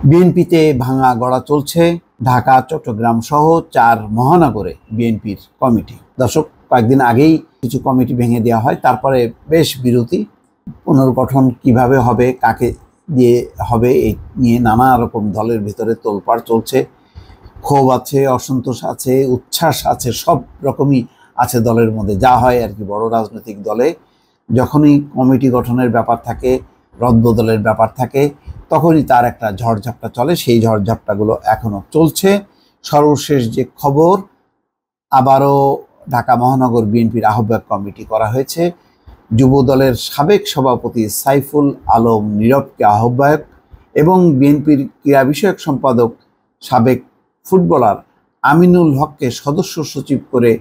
বিএনপিতে ভাঙা গড়া চলছে। ঢাকা, চট্টগ্রাম সহ 4 মহানগরে বিএনপির কমিটি। দর্শক, কয়েকদিন আগেই কিছু কমিটি ভেঙে দেওয়া হয়, তারপরে বেশ বিরতি। পুনর্গঠন কিভাবে হবে, কাকে দিয়ে হবে, এই নিয়ে নানা রকম দলের ভিতরে তোলপাড় চলছে। ক্ষোভ আছে, অসন্তোষ আছে, উচ্ছ্বাস আছে, সব রকমই আছে দলের মধ্যে। যা হয় আর কি বড় রাজনৈতিক দলে, যখনই কমিটি গঠনের ব্যাপার থাকে, রদবদলের ব্যাপার থাকে, তখনই তার একটা ঝড়ঝাপটা চলে। সেই ঝড়ঝাপটাগুলো এখনো চলছে। সর্বশেষ যে খবর, আবারও ঢাকা মহানগর বিএনপির আহ্বায়ক কমিটি করা হয়েছে। যুব দলের সাবেক সভাপতি সাইফুল আলম নীরবকে আহ্বায়ক এবং বিএনপির ক্রীড়া বিষয়ক সম্পাদক সাবেক ফুটবলার আমিনুল হককে সদস্য সচিব করে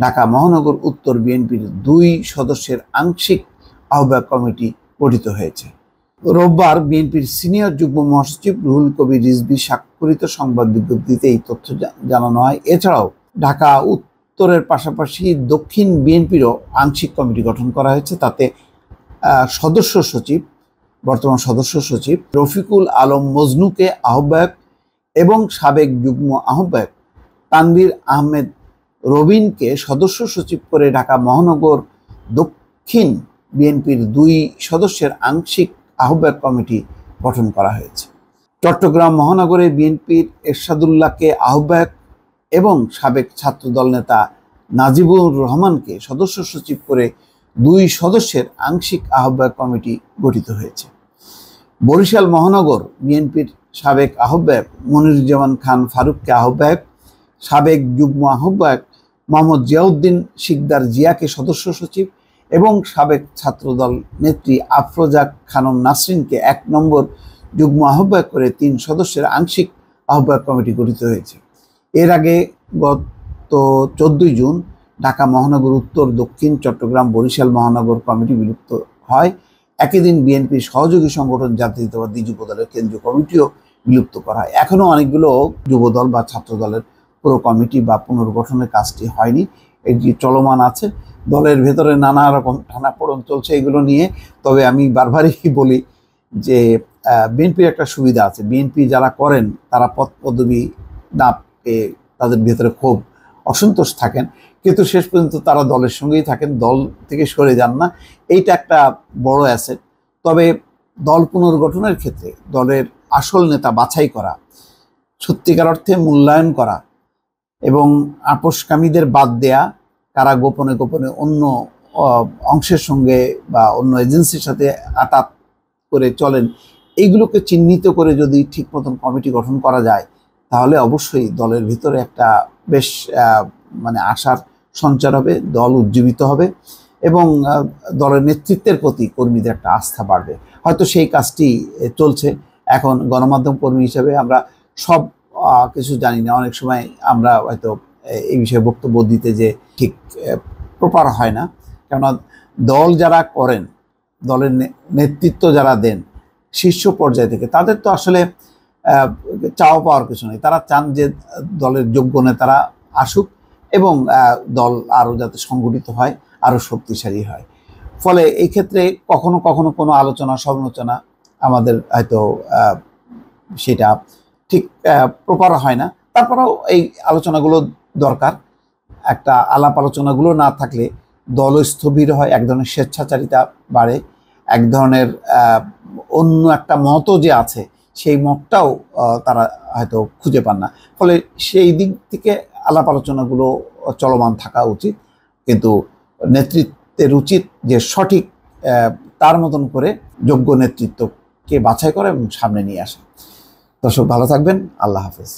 ঢাকা মহানগর উত্তর বিএনপির 2 সদস্যের আংশিক আহ্বায়ক কমিটি গঠিত হয়েছে। রোববার বিএনপির সিনিয়র যুগ্ম মহাসচিব রুহুল কবির রিজভী স্বাক্ষরিত সংবাদ বিজ্ঞপ্তিতে এই তথ্য জানানো হয়। এছাড়াও ঢাকা উত্তরের পাশাপাশি দক্ষিণ বিএনপিরও আংশিক কমিটি গঠন করা হয়েছে। তাতে বর্তমান সদস্য সচিব রফিকুল আলম মজনুকে আহ্বায়ক এবং সাবেক যুগ্ম আহ্বায়ক তানভীর আহমেদ রবিনকে সদস্য সচিব করে ঢাকা মহানগর দক্ষিণ বিএনপির 2 সদস্যের আংশিক আহ্বায়ক কমিটি গঠন করা হয়েছে। চট্টগ্রাম মহানগরে বিএনপির এরশাদুল্লাহকে আহ্বায়ক এবং সাবেক ছাত্রদল নেতা নাজিবুর রহমানকে সদস্য সচিব করে 2 সদস্যের আংশিক আহ্বায়ক কমিটি গঠিত হয়েছে। বরিশাল মহানগর বিএনপির সাবেক আহ্বায়ক মনিরুজ্জামান খান ফারুককে আহ্বায়ক, সাবেক যুগ্ম আহ্বায়ক মোহাম্মদ জিয়াউদ্দিন শিকদার জিয়াকে সদস্য সচিব এবং সাবেক ছাত্রদল নেত্রী আফরোজা খানম নাসরিনকে 1 নম্বর যুগ্ম আহ্বায়ক করে 3 সদস্যের আংশিক আহ্বায়ক কমিটি গঠিত হয়েছে। এর আগে গত 14 জুন ঢাকা মহানগর উত্তর, দক্ষিণ, চট্টগ্রাম, বরিশাল মহানগর কমিটি বিলুপ্ত হয়। একই দিন বিএনপির সহযোগী সংগঠন জাতীয়তাবাদী যুবদলের কেন্দ্রীয় কমিটিও বিলুপ্ত করা হয়। এখনও অনেকগুলো যুবদল বা ছাত্রদলের পুরো কমিটি বা পুনর্গঠনের কাজটি হয়নি, এটি চলমান আছে। দলের ভেতরে নানা রকম টানাপোড়েন চলছে এগুলো নিয়ে। তবে আমি বারবারই বলি যে বিএনপির একটা সুবিধা আছে, বিএনপি যারা করেন তারা পদ পদবি না পেয়ে তাদের ভেতরে খুব অসন্তোষ থাকেন, কিন্তু শেষ পর্যন্ত তারা দলের সঙ্গেই থাকেন, দল থেকে সরে যান না। এইটা একটা বড় অ্যাসেট। তবে দল পুনর্গঠনের ক্ষেত্রে দলের আসল নেতা বাছাই করা, সত্যিকার অর্থে মূল্যায়ন করা এবং আপোষকামীদের বাদ দেয়া, কারা গোপনে গোপনে অন্য অংশের সঙ্গে বা অন্য এজেন্সির সাথে আতাত করে চলেন, এইগুলোকে চিহ্নিত করে যদি ঠিক মতন কমিটি গঠন করা যায়, তাহলে অবশ্যই দলের ভিতরে একটা বেশ আশার সঞ্চার হবে, দল উজ্জীবিত হবে এবং দলের নেতৃত্বের প্রতি কর্মীদের একটা আস্থা বাড়বে। হয়তো সেই কাজটি চলছে। এখন গণমাধ্যম কর্মী হিসেবে আমরা সব কিছু জানি না, অনেক সময় আমরা হয়তো এই বিষয়ে বক্তব্য দিতে যে ঠিক প্রপার হয় না। কেননা দল যারা করেন, দলের নেতৃত্ব যারা দেন শীর্ষ পর্যায় থেকে, তাদের তো আসলে চাওয়া পাওয়ার কিছু নেই। তারা চান যে দলের যোগ্য নেতারা আসুক এবং দল আরও যাতে সংগঠিত হয়, আরও শক্তিশালী হয়। ফলে এই ক্ষেত্রে কখনো কখনো কোনো আলোচনা সমালোচনা আমাদের হয়তো সেটা ঠিক প্রপার হয় না। তারপরেও এই আলোচনাগুলো দরকার। একটা আলাপ আলোচনাগুলো না থাকলে দল স্থবির হয়, এক ধরনের স্বেচ্ছাচারিতা বাড়ে, এক ধরনের অন্য একটা মতও যে আছে সেই মতটাও তারা হয়তো খুঁজে পান না। ফলে সেই দিক থেকে আলাপ আলোচনাগুলো চলমান থাকা উচিত, কিন্তু নেতৃত্বের উচিত যে সঠিক তার মতন করে যোগ্য নেতৃত্বকে বাছাই করা এবং সামনে নিয়ে আসা। দর্শক, ভালো থাকবেন। আল্লাহ হাফেজ।